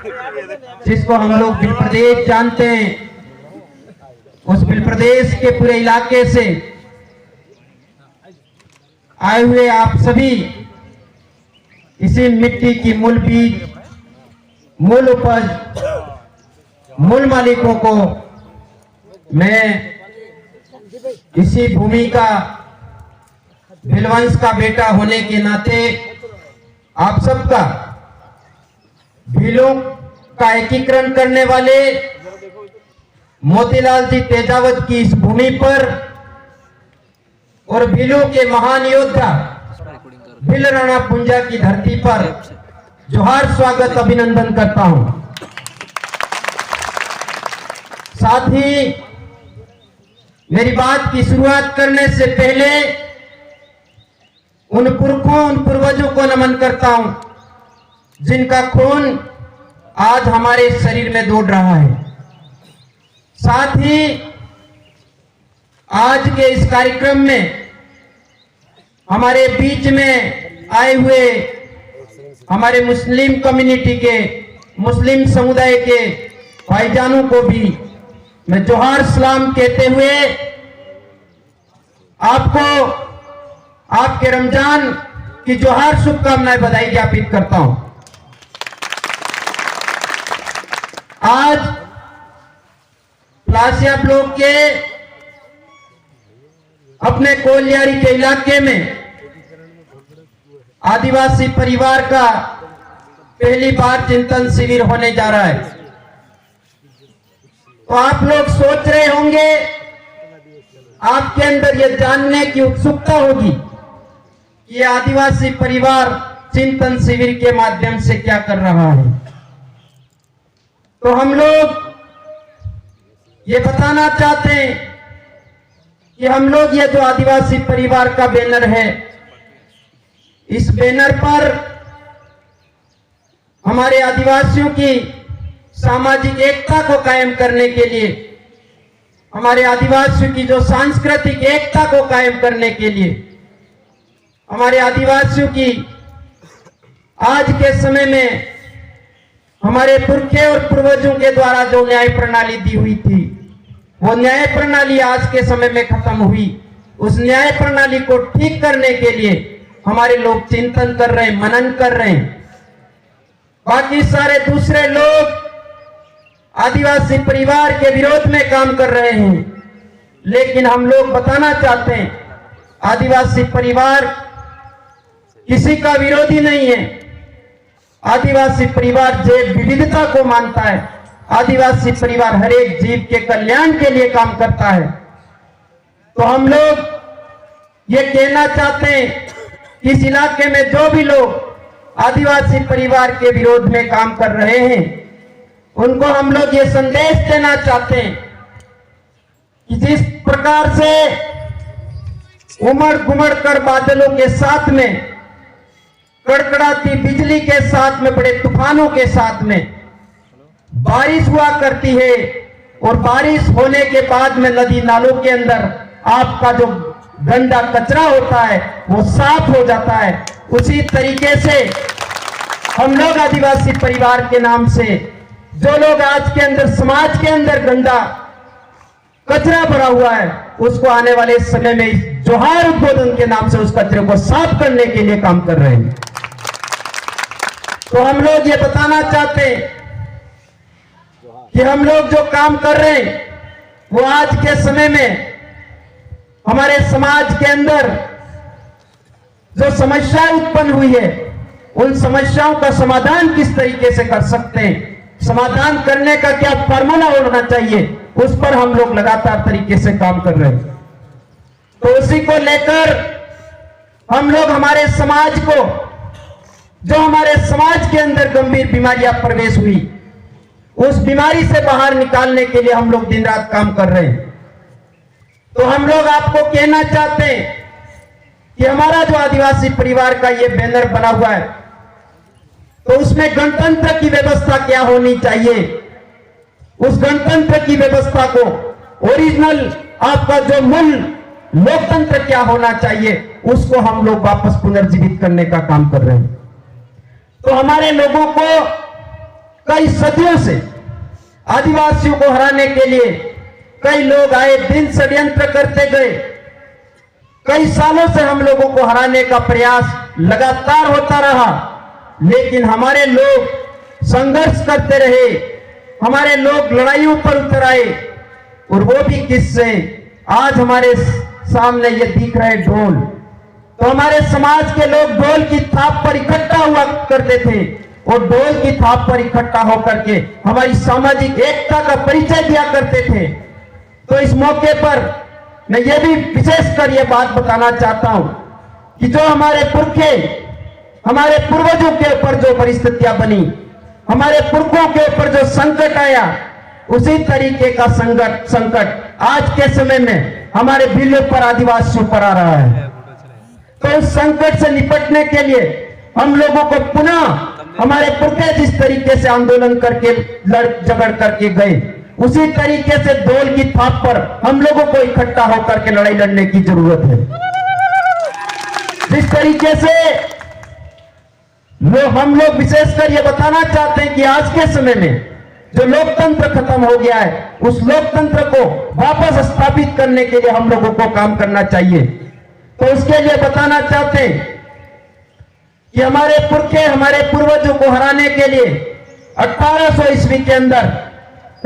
जिसको हम लोग बिल प्रदेश जानते हैं, उस बिल प्रदेश के पूरे इलाके से आए हुए आप सभी इसी मिट्टी की मूल बीज, मूल उपज, मूल मालिकों को मैं इसी भूमि का भिलवंश का बेटा होने के नाते आप सबका भीलों का एकीकरण करने वाले मोतीलाल जी तेजावत की इस भूमि पर और भीलों के महान योद्धा भील राणा पुंजा की धरती पर जोहार स्वागत अभिनंदन करता हूं। साथ ही मेरी बात की शुरुआत करने से पहले उन पुरखों, उन पूर्वजों को नमन करता हूं जिनका खून आज हमारे शरीर में दौड़ रहा है। साथ ही आज के इस कार्यक्रम में हमारे बीच में आए हुए हमारे मुस्लिम कम्युनिटी के, मुस्लिम समुदाय के भाईजानों को भी मैं जोहार सलाम कहते हुए आपको आपके रमजान की जोहार शुभकामनाएं, बधाई ज्ञापित करता हूं। आज प्लासिया ब्लॉक के अपने कोलियारी के इलाके में आदिवासी परिवार का पहली बार चिंतन शिविर होने जा रहा है। तो आप लोग सोच रहे होंगे, आपके अंदर यह जानने की उत्सुकता होगी कि यह आदिवासी परिवार चिंतन शिविर के माध्यम से क्या कर रहा है। तो हम लोग ये बताना चाहते हैं कि हम लोग ये जो आदिवासी परिवार का बैनर है, इस बैनर पर हमारे आदिवासियों की सामाजिक एकता को कायम करने के लिए, हमारे आदिवासियों की जो सांस्कृतिक एकता को कायम करने के लिए, हमारे आदिवासियों की आज के समय में हमारे पुरखे और पूर्वजों के द्वारा जो न्याय प्रणाली दी हुई थी, वो न्याय प्रणाली आज के समय में खत्म हुई। उस न्याय प्रणाली को ठीक करने के लिए हमारे लोग चिंतन कर रहे हैं, मनन कर रहे हैं। बाकी सारे दूसरे लोग आदिवासी परिवार के विरोध में काम कर रहे हैं, लेकिन हम लोग बताना चाहते हैं, आदिवासी परिवार किसी का विरोधी नहीं है। आदिवासी परिवार जैव विविधता को मानता है। आदिवासी परिवार हर एक जीव के कल्याण के लिए काम करता है। तो हम लोग ये कहना चाहते हैं कि इस इलाके में जो भी लोग आदिवासी परिवार के विरोध में काम कर रहे हैं, उनको हम लोग ये संदेश देना चाहते हैं कि जिस प्रकार से उमड़ घुमड़ कर बादलों के साथ में, कड़कड़ाती बिजली के साथ में, बड़े तूफानों के साथ में बारिश हुआ करती है, और बारिश होने के बाद में नदी नालों के अंदर आपका जो गंदा कचरा होता है वो साफ हो जाता है। उसी तरीके से हम लोग आदिवासी परिवार के नाम से जो लोग आज के अंदर समाज के अंदर गंदा कचरा भरा हुआ है, उसको आने वाले समय में जोहार उद्बोधन के नाम से उस कचरे को साफ करने के लिए काम कर रहे हैं। तो हम लोग ये बताना चाहते हैं कि हम लोग जो काम कर रहे हैं वो आज के समय में हमारे समाज के अंदर जो समस्याएं उत्पन्न हुई है, उन समस्याओं का समाधान किस तरीके से कर सकते हैं, समाधान करने का क्या फार्मूला होना चाहिए, उस पर हम लोग लगातार तरीके से काम कर रहे हैं। तो उसी को लेकर हम लोग हमारे समाज को, जो हमारे समाज के अंदर गंभीर बीमारियां प्रवेश हुई, उस बीमारी से बाहर निकालने के लिए हम लोग दिन रात काम कर रहे हैं। तो हम लोग आपको कहना चाहते हैं कि हमारा जो आदिवासी परिवार का ये बैनर बना हुआ है, तो उसमें गणतंत्र की व्यवस्था क्या होनी चाहिए, उस गणतंत्र की व्यवस्था को, ओरिजिनल आपका जो मूल लोकतंत्र क्या होना चाहिए, उसको हम लोग वापस पुनर्जीवित करने का काम कर रहे हैं। तो हमारे लोगों को कई सदियों से आदिवासियों को हराने के लिए कई लोग आए दिन षड्यंत्र करते गए। कई सालों से हम लोगों को हराने का प्रयास लगातार होता रहा, लेकिन हमारे लोग संघर्ष करते रहे, हमारे लोग लड़ाइयों पर उतर आए। और वो भी किससे? आज हमारे सामने ये दिख रहे ढोल। तो हमारे समाज के लोग ढोल की थाप पर इकट्ठा हुआ करते थे और ढोल की थाप पर इकट्ठा होकर के हमारी सामाजिक एकता का परिचय दिया करते थे। तो इस मौके पर मैं ये भी विशेषकर ये बात बताना चाहता हूं कि जो हमारे पुरखे, हमारे पूर्वजों के ऊपर जो परिस्थितियां बनी, हमारे पुरखों के ऊपर जो संकट आया, उसी तरीके का संकट आज के समय में हमारे बिल्लों पर, आदिवासियों पर आ रहा है। तो उस संकट से निपटने के लिए हम लोगों को पुनः हमारे पुरखे जिस तरीके से आंदोलन करके लड़ झगड़ करके गए, उसी तरीके से ढोल की थाप पर हम लोगों को इकट्ठा होकर के लड़ाई लड़ने की जरूरत है। जिस तरीके से हम लोग विशेषकर ये बताना चाहते हैं कि आज के समय में जो लोकतंत्र खत्म हो गया है, उस लोकतंत्र को वापस स्थापित करने के लिए हम लोगों को काम करना चाहिए। तो उसके लिए बताना चाहते हैं कि हमारे पुरखे, हमारे पूर्वजों को हराने के लिए 1800 ईस्वी के अंदर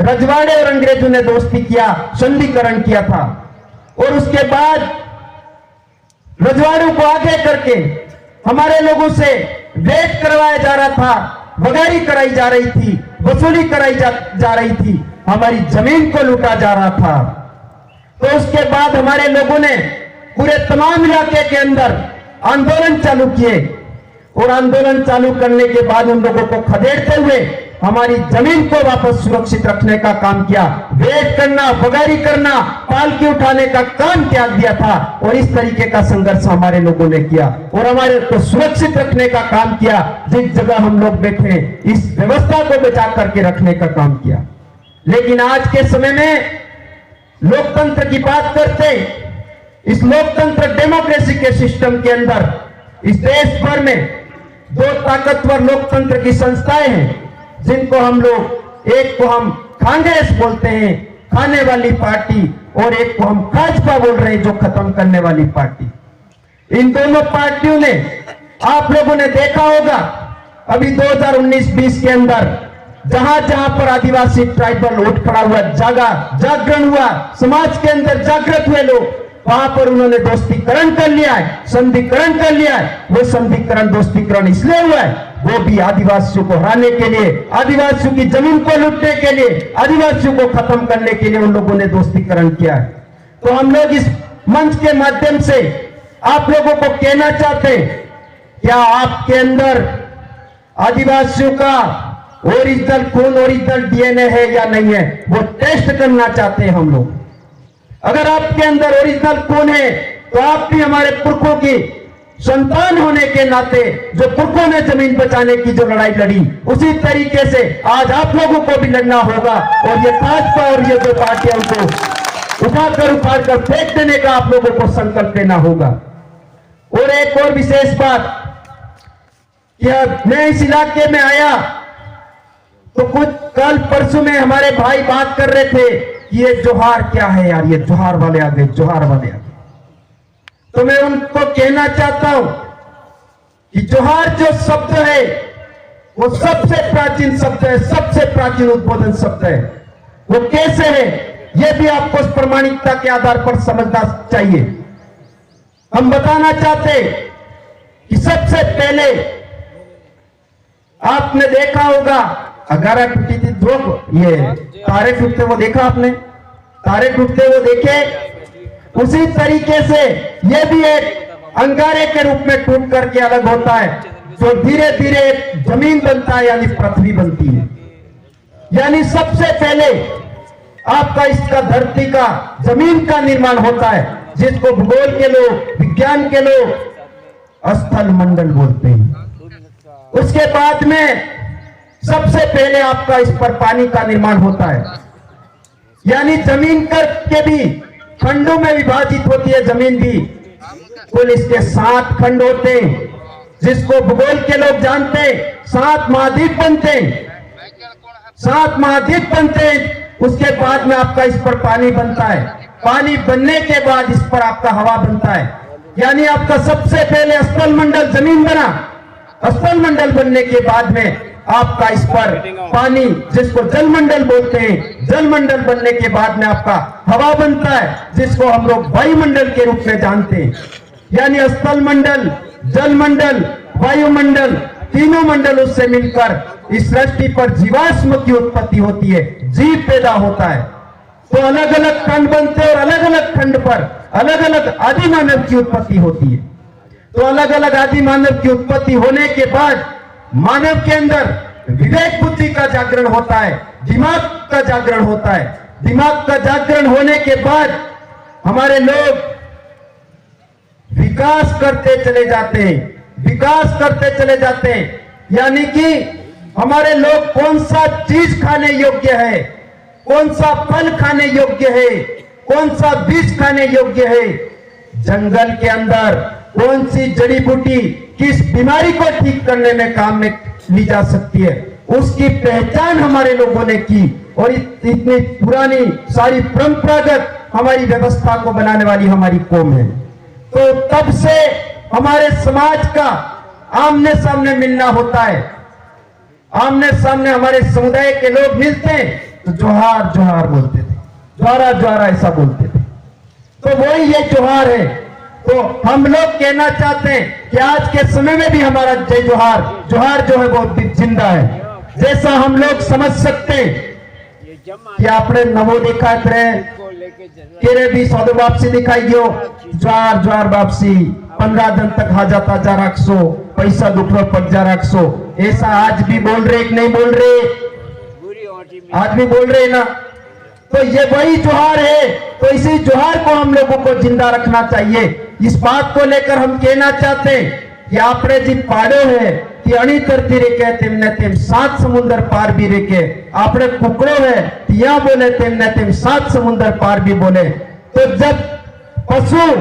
रजवाड़े और अंग्रेजों ने दोस्ती किया, संधिकरण किया था। और उसके बाद रजवाड़ों को आगे करके हमारे लोगों से वेट करवाया जा रहा था, बगारी कराई जा रही थी, वसूली कराई जा रही थी, हमारी जमीन को लूटा जा रहा था। तो उसके बाद हमारे लोगों ने पूरे तमाम इलाके के अंदर आंदोलन चालू किए और आंदोलन चालू करने के बाद उन लोगों को खदेड़ते हुए हमारी जमीन को वापस सुरक्षित रखने का काम किया। वेट करना, बगारी करना, पालकी उठाने का काम त्याग दिया था और इस तरीके का संघर्ष हमारे लोगों ने किया और हमारे को सुरक्षित रखने का काम किया। जिस जगह हम लोग बैठे, इस व्यवस्था को बचा करके रखने का काम किया। लेकिन आज के समय में लोकतंत्र की बात करते, इस लोकतंत्र डेमोक्रेसी के सिस्टम के अंदर इस देश भर में 2 ताकतवर लोकतंत्र की संस्थाएं हैं, जिनको हम लोग, एक को हम कांग्रेस बोलते हैं, खाने वाली पार्टी, और एक को हम भाजपा बोल रहे हैं, जो खत्म करने वाली पार्टी। इन दोनों पार्टियों ने, आप लोगों ने देखा होगा अभी 2019-20 के अंदर जहां जहां पर आदिवासी ट्राइबल उठ खड़ा हुआ, जागरण हुआ, समाज के अंदर जागृत हुए लोग, वहां पर उन्होंने दोस्तीकरण कर लिया है, संधिकरण कर लिया है। वो संधिकरण, दोस्तीकरण इसलिए हुआ है, वो भी आदिवासियों को हराने के लिए, आदिवासियों की जमीन को लूटने के लिए, आदिवासियों को खत्म करने के लिए उन लोगों ने दोस्तीकरण किया है। तो हम लोग इस मंच के माध्यम से आप लोगों को कहना चाहते हैं, क्या आपके अंदर आदिवासियों का ओरिजिनल खून, ओरिजिनल डीएनए है या नहीं है, वो टेस्ट करना चाहते हैं हम लोग। अगर आपके अंदर ओरिजिनल खून है तो आप भी हमारे पुरखों की संतान होने के नाते, जो पुरखों ने जमीन बचाने की जो लड़ाई लड़ी, उसी तरीके से आज आप लोगों को भी लड़ना होगा। और ये भाजपा और ये जो पार्टियां, उनको उखाड़ कर फेंक देने का आप लोगों को संकल्प लेना होगा। और एक और विशेष बात, मैं इस इलाके में आया तो कुछ कल परसों में हमारे भाई बात कर रहे थे कि ये जोहार क्या है यार, ये जोहार वाले आ गए, जोहार वाले आ गए। तो मैं उनको कहना चाहता हूं कि जोहार जो शब्द है वो सबसे प्राचीन शब्द है, सबसे प्राचीन उद्बोधन शब्द है। वो कैसे है, ये भी आपको उस प्रमाणिकता के आधार पर समझना चाहिए। हम बताना चाहते कि सबसे पहले आपने देखा होगा 11 टूटी थी, 2 ये तारे टूटते वो देखा आपने, तारे टूटते वो देखे। उसी तरीके से ये भी एक अंगारे के रूप में टूट करके अलग होता है, जो धीरे धीरे जमीन बनता है, यानी पृथ्वी बनती है। यानी सबसे पहले आपका इसका धरती का, जमीन का निर्माण होता है, जिसको भूगोल के लोग, विज्ञान के लोग स्थल मंडल बोलते हैं। उसके बाद में सबसे पहले आपका इस पर पानी का निर्माण होता है, यानी जमीन के भी खंडों में विभाजित होती है जमीन भी। कुल इसके 7 खंड होते हैं, जिसको भूगोल के लोग जानते हैं, 7 महाद्वीप बनते हैं। 7 महाद्वीप बनते हैं, उसके बाद में आपका इस पर पानी बनता है, पानी बनने के बाद इस पर आपका हवा बनता है। यानी आपका सबसे पहले स्थल मंडल जमीन बना, स्थल मंडल बनने के बाद में आपका इस पर पानी, जिसको जलमंडल बोलते हैं, जलमंडल बनने के बाद में आपका हवा बनता है, जिसको हम लोग वायुमंडल के रूप में जानते हैं। यानी स्थल मंडल, जलमंडल, वायुमंडल, तीनों मंडलों से मिलकर इस सृष्टि पर जीवाश्म की उत्पत्ति होती है, जीव पैदा होता है। तो अलग अलग खंड बनते हैं और अलग अलग खंड पर अलग अलग आदि मानव की उत्पत्ति होती है। तो अलग अलग आदि मानव की उत्पत्ति होने के बाद मानव के अंदर विवेक बुद्धि का जागरण होता है, दिमाग का जागरण होता है। दिमाग का जागरण होने के बाद हमारे लोग विकास करते चले जाते हैं, विकास करते चले जाते हैं। यानी कि हमारे लोग कौन सा चीज खाने योग्य है, कौन सा फल खाने योग्य है, कौन सा बीज खाने योग्य है, जंगल के अंदर कौन सी जड़ी बूटी किस बीमारी को ठीक करने में काम में ली जा सकती है, उसकी पहचान हमारे लोगों ने की। और इतनी पुरानी सारी परंपरागत हमारी व्यवस्था को बनाने वाली हमारी कौम है। तो तब से हमारे समाज का आमने सामने मिलना होता है, आमने सामने हमारे समुदाय के लोग मिलते हैं तो जोहार जोहार बोलते थे, जोहारा जोहारा ऐसा बोलते थे। तो वही ये जोहार है। तो हम लोग कहना चाहते हैं कि आज के समय में भी हमारा जय जोहार, जोहार जो है वो जिंदा है। जैसा हम लोग समझ सकते हैं कि आपने नमो देखा केरे भी सौदे वापसी दिखाई गयो, जोहार जोहार वापसी 15 दिन तक आ जाता जा रखो, पैसा दुखो पड़ जा रखो। ऐसा आज भी बोल रहे कि नहीं बोल रहे? आज भी बोल रहे ना। तो ये वही जोहार है। तो इसी जोहार को हम लोगों को जिंदा रखना चाहिए। इस बात को लेकर हम कहना चाहते हैं कि आपने जी पाड़ो है कि अणी तरती रेखे तेमने तेम 7 समुद्र पार भी रेखे, आपने कुकड़ो है या बोले तेमने तेम 7 समुद्र पार भी बोले। तो जब पशु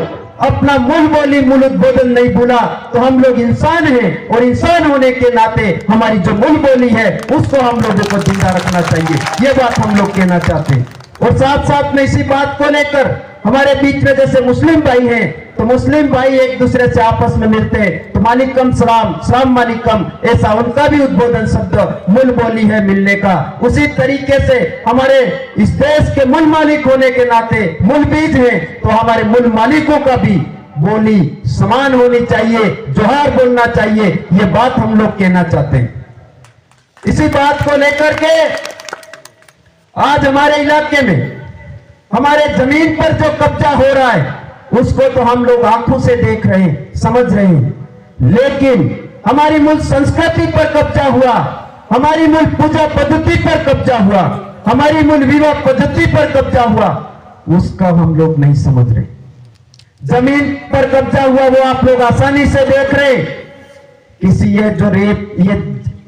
अपना मूल बोली मूल उद्बोधन नहीं भूला तो हम लोग इंसान हैं, और इंसान होने के नाते हमारी जो मूल बोली है उसको हम लोगों को जिंदा रखना चाहिए। ये बात हम लोग कहना चाहते हैं। और साथ साथ में इसी बात को लेकर हमारे बीच में जैसे मुस्लिम भाई हैं, तो मुस्लिम भाई एक दूसरे से आपस में मिलते हैं तो मालिकम सलाम, सलाम मालिकम, ऐसा उनका भी उद्बोधन शब्द मूल बोली है मिलने का। उसी तरीके से हमारे इस देश के मूल मालिक होने के नाते मूल बीज है, तो हमारे मूल मालिकों का भी बोली समान होनी चाहिए, जोहार बोलना चाहिए। ये बात हम लोग कहना चाहते हैं। इसी बात को लेकर के आज हमारे इलाके में हमारे जमीन पर जो कब्जा हो रहा है उसको तो हम लोग आंखों से देख रहे हैं, समझ रहे हैं, लेकिन हमारी मूल संस्कृति पर कब्जा हुआ, हमारी मूल पूजा पद्धति पर कब्जा हुआ, हमारी मूल विवाह पद्धति पर कब्जा हुआ, उसका हम लोग नहीं समझ रहे। जमीन पर कब्जा हुआ वो आप लोग आसानी से देख रहे। किसी ये जो रेत, ये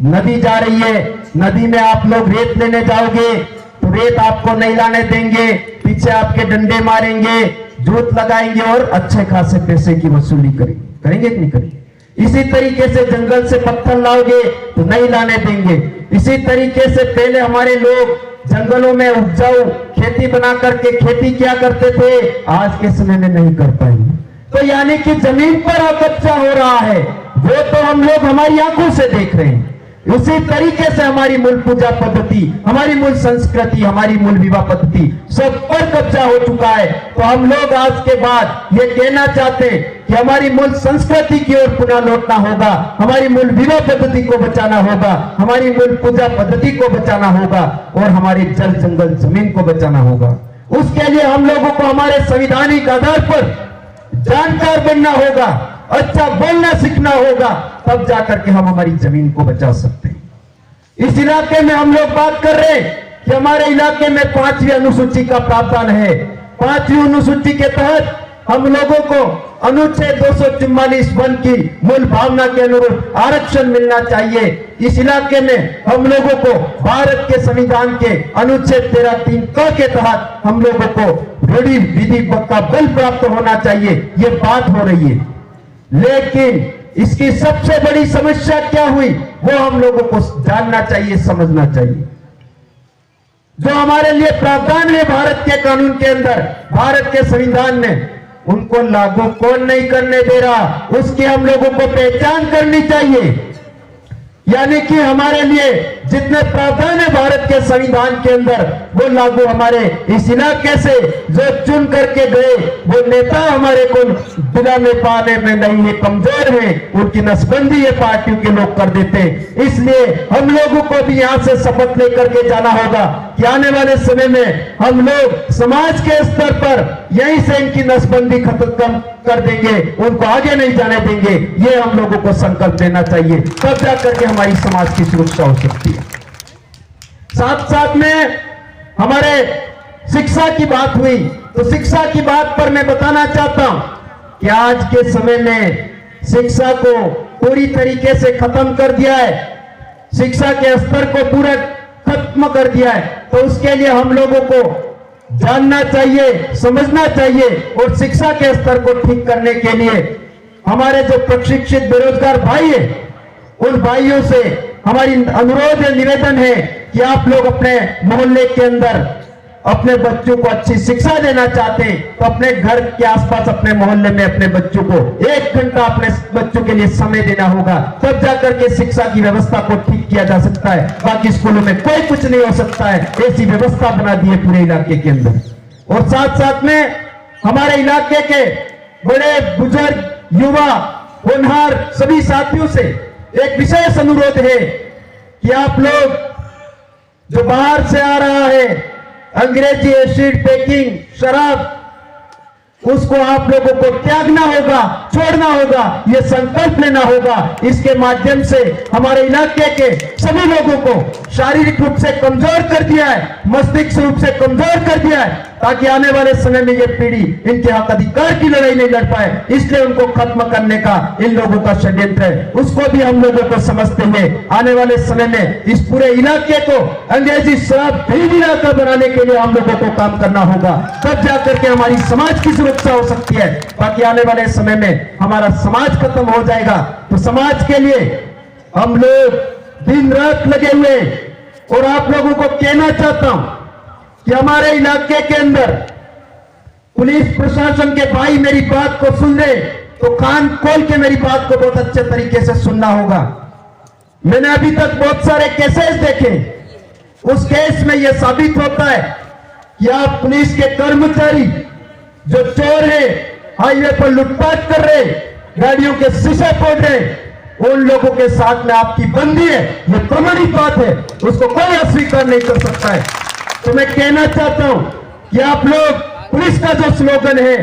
नदी जा रही है, नदी में आप लोग रेत लेने जाओगे तो रेत आपको नहीं लाने देंगे, पीछे आपके डंडे मारेंगे, जूत लगाएंगे और अच्छे खासे पैसे की वसूली करेंगे कि नहीं करेंगे। इसी तरीके से जंगल से पत्थर लाओगे तो नहीं लाने देंगे। इसी तरीके से पहले हमारे लोग जंगलों में उपजाऊ खेती बना करके खेती किया करते थे, आज के समय में नहीं कर पाएंगे। तो यानी कि जमीन पर कब्जा हो रहा है वो तो हम लोग हमारी आंखों से देख रहे हैं। उसी तरीके से हमारी मूल पूजा पद्धति, हमारी मूल संस्कृति, हमारी मूल विवाह पद्धति सब पर कब्जा हो चुका है। तो हम लोग आज के बाद ये कहना चाहते हैं कि हमारी मूल संस्कृति की ओर पुनः लौटना होगा, हमारी मूल विवाह पद्धति को बचाना होगा, हमारी मूल पूजा पद्धति को बचाना होगा और हमारी जल जंगल जमीन को बचाना होगा। उसके लिए हम लोगों को हमारे संवैधानिक आधार पर जानकार बनना होगा, अच्छा बोलना सीखना होगा, तब जाकर के हम हमारी जमीन को बचा सकते हैं। इस इलाके में हम लोग बात कर रहे हैं कि हमारे इलाके में 5वीं अनुसूची का प्रावधान है। 5वीं अनुसूची के तहत हम लोगों को अनुच्छेद 244(1) की मूल भावना के अनुरूप आरक्षण मिलना चाहिए। इस इलाके में हम लोगों को भारत के संविधान के अनुच्छेद 13(3) क के तहत हम लोगों को रूढ़ि विधि का बल प्राप्त होना चाहिए। ये बात हो रही है, लेकिन इसकी सबसे बड़ी समस्या क्या हुई वो हम लोगों को जानना चाहिए, समझना चाहिए। जो हमारे लिए प्रावधान है भारत के कानून के अंदर, भारत के संविधान में, उनको लागू कौन नहीं करने दे रहा, उसकी हम लोगों को पहचान करनी चाहिए। यानी कि हमारे लिए जितने प्रावधान है भारत के संविधान के अंदर, वो लागू हमारे इस इलाके से जो चुन करके गए वो नेता हमारे को दिलाने पाने में नहीं है, कमजोर है, उनकी नसबंदी ये पार्टियों के लोग कर देते हैं। इसलिए हम लोगों को भी यहाँ से शपथ लेकर के जाना होगा कि आने वाले समय में हम लोग समाज के स्तर पर यहीं से इनकी नसबंदी खत्म कर देंगे, उनको आगे नहीं जाने देंगे। ये हम लोगों को संकल्प लेना चाहिए, तब जाकर के हमारी समाज की सुरक्षा हो सकती है। साथ साथ में हमारे शिक्षा की बात हुई, तो शिक्षा की बात पर मैं बताना चाहता हूं कि आज के समय में शिक्षा को पूरी तरीके से खत्म कर दिया है, शिक्षा के स्तर को पूरा खत्म कर दिया है। तो उसके लिए हम लोगों को जानना चाहिए, समझना चाहिए, और शिक्षा के स्तर को ठीक करने के लिए हमारे जो प्रशिक्षित बेरोजगार भाई है, उन भाइयों से हमारी अनुरोध है, निवेदन है कि आप लोग अपने मोहल्ले के अंदर अपने बच्चों को अच्छी शिक्षा देना चाहते हैं तो अपने घर के आसपास, अपने मोहल्ले में अपने बच्चों को 1 घंटा अपने बच्चों के लिए समय देना होगा, तब जाकर के शिक्षा की व्यवस्था को ठीक किया जा सकता है। बाकी स्कूलों में कोई कुछ नहीं हो सकता है, ऐसी व्यवस्था बना दी है पूरे इलाके के अंदर। और साथ साथ में हमारे इलाके के बड़े बुजुर्ग, युवा, होनहार सभी साथियों से एक विशेष अनुरोध है कि आप लोग जो बाहर से आ रहा है अंग्रेजी एसिड, पैकिंग, शराब, उसको आप लोगों को त्यागना होगा, छोड़ना होगा, ये संकल्प लेना होगा। इसके माध्यम से हमारे इलाके के सभी लोगों को शारीरिक रूप से कमजोर कर दिया है, मस्तिष्क रूप से कमजोर कर दिया है, ताकि आने वाले समय में ये पीढ़ी इनके हक अधिकार की लड़ाई नहीं लड़ पाए। इसलिए उनको खत्म करने का इन लोगों का षड्यंत्र है, उसको भी हम लोगों को समझते हुए आने वाले समय में इस पूरे इलाके को अंग्रेजी शराब रहित इलाका बनाने के लिए हम लोगों को काम करना होगा, तब जाकर के हमारी समाज की सुरक्षा हो सकती है। बाकी आने वाले समय में हमारा समाज खत्म हो जाएगा, तो समाज के लिए हम लोग दिन रात लगे हुए। और आप लोगों को कहना चाहता हूं कि हमारे इलाके के अंदर पुलिस प्रशासन के भाई मेरी बात को सुन रहे तो कान खोल के मेरी बात को बहुत अच्छे तरीके से सुनना होगा। मैंने अभी तक बहुत सारे केसेस देखे, उस केस में यह साबित होता है कि आप पुलिस के कर्मचारी जो चोर है, हाईवे पर लूटपाट कर रहे, गाड़ियों के शीशे फोड़ रहे, उन लोगों के साथ में आपकी बंदी है, यह प्रमाणित बात है, उसको कोई अस्वीकार नहीं कर सकता है। तो मैं कहना चाहता हूं कि आप लोग पुलिस का जो स्लोगन है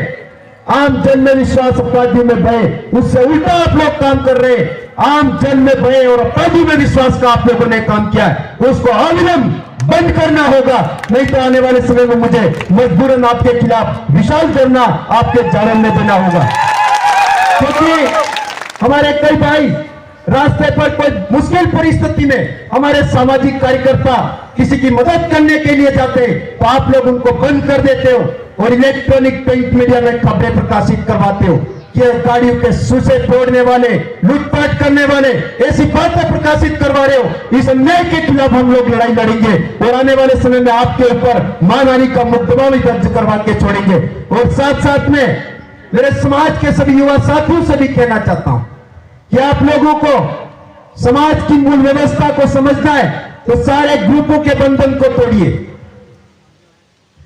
आम जन में विश्वास अपराधी में भय, उससे उल्टा आप लोग काम कर रहे हैं। आम जन में भय और अपराधी में विश्वास का आप लोगों ने काम किया है, उसको अविलंब बंद करना होगा, नहीं तो आने वाले समय में मुझे मजबूरन आपके खिलाफ विशाल करना, आपके जालन में देना होगा। क्योंकि हमारे कई भाई रास्ते पर कोई मुश्किल परिस्थिति में हमारे सामाजिक कार्यकर्ता किसी की मदद करने के लिए जाते हैं तो आप लोग उनको बंद कर देते हो और इलेक्ट्रॉनिक प्रिंट मीडिया में खबरें प्रकाशित करवाते हो कि गाड़ियों के शीशे तोड़ने वाले, लूटपाट करने वाले, ऐसी बातें प्रकाशित करवा रहे हो। इस अन्याय के खिलाफ हम लोग लड़ाई लड़ेंगे और आने वाले समय में आपके ऊपर मानहानि का मुकदमा भी दर्ज करवा के छोड़ेंगे। और साथ साथ में मेरे समाज के सभी युवा साथियों से भी कहना चाहता हूं कि आप लोगों को समाज की मूल व्यवस्था को समझना है तो सारे ग्रुपों के बंधन को तोड़िए,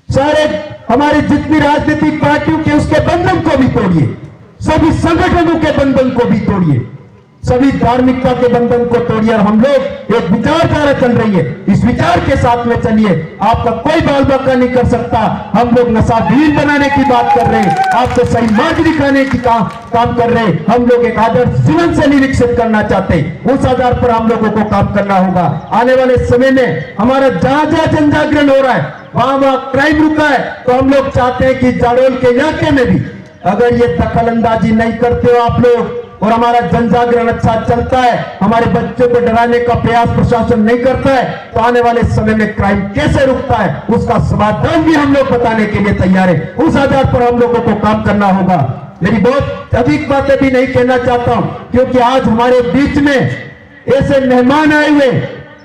सारे हमारे जितनी राजनीतिक पार्टियों के उसके बंधन को भी तोड़िए, सभी संगठनों के बंधन को भी तोड़िए, सभी धार्मिकता के बंधन को तोड़िए। और हम लोग एक विचारधारा चल रही है, इस विचार के साथ में चलिए, आपका कोई बाल बाका नहीं कर सकता। हम लोग नशाविहीन बनाने की बात कर रहे हैं, आपको सही मार्ग दिखाने की काम कर रहे हैं। हम लोग एक आदर्श जीवन शैली विकसित करना चाहते हैं, उस आधार पर हम लोगों को काम करना होगा। आने वाले समय में हमारा जहां जहां जन जागरण हो रहा है, वहां क्राइम रुका है, तो हम लोग चाहते हैं कि जाडोल के इलाके में भी अगर ये दखल अंदाजी नहीं करते हो आप लोग और हमारा जन जागरण अच्छा चलता है, हमारे बच्चों को डराने का प्रयास प्रशासन नहीं करता है, तो आने वाले समय में क्राइम कैसे रुकता है उसका समाधान भी हम लोग बताने के लिए तैयार है। उस आधार पर हम लोगों को काम करना होगा। मेरी बहुत अधिक बातें भी नहीं कहना चाहता हूं, क्योंकि आज हमारे बीच में ऐसे मेहमान आए हुए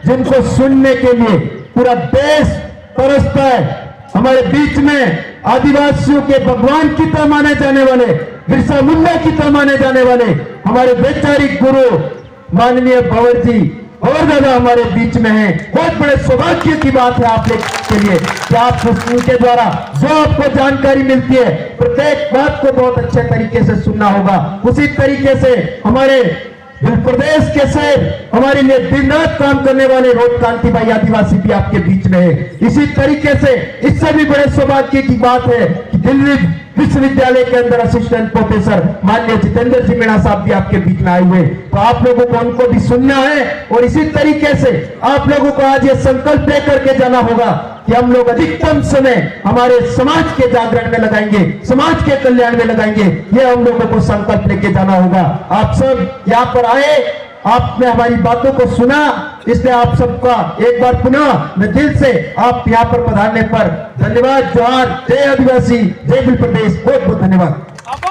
जिनको सुनने के लिए पूरा देश तरसता है। हमारे बीच में आदिवासियों के भगवान की तरह माने जाने वाले, बिरसा मुंडा की तरह माने जाने वाले हमारे वैचारिक गुरु माननीय भंवर जी, और दादा हमारे बीच में हैं। बहुत बड़े सौभाग्य की बात है आप लोग के लिए कि आप उनके द्वारा जो आपको जानकारी मिलती है प्रत्येक बात को बहुत अच्छे तरीके से सुनना होगा। उसी तरीके से हमारे प्रदेश के शहर हमारे लिए दिन रात काम करने वाले रोड कांति भाई आदिवासी भी आपके बीच में है। इसी तरीके से इससे भी बड़े सौभाग्य की बात है कि दिल्ली विश्वविद्यालय के अंदर असिस्टेंट प्रोफेसर माननीय जितेंद्र जी मीणा साहब भी आपके बीच में आए हुए। तो आप लोगों को उनको भी सुनना है और इसी तरीके से आप लोगों को आज ये संकल्प लेकर के जाना होगा कि हम लोग अधिकतम समय हमारे समाज के जागरण में लगाएंगे, समाज के कल्याण में लगाएंगे। ये हम लोगों को संकल्प लेके जाना होगा। आप सब यहाँ पर आए, आपने हमारी बातों को सुना, इसलिए आप सबका एक बार पुनः मैं दिल से आप यहाँ पर पधारने पर धन्यवाद। जोहार, जय आदिवासी, जय बिल प्रदेश, बहुत बहुत धन्यवाद।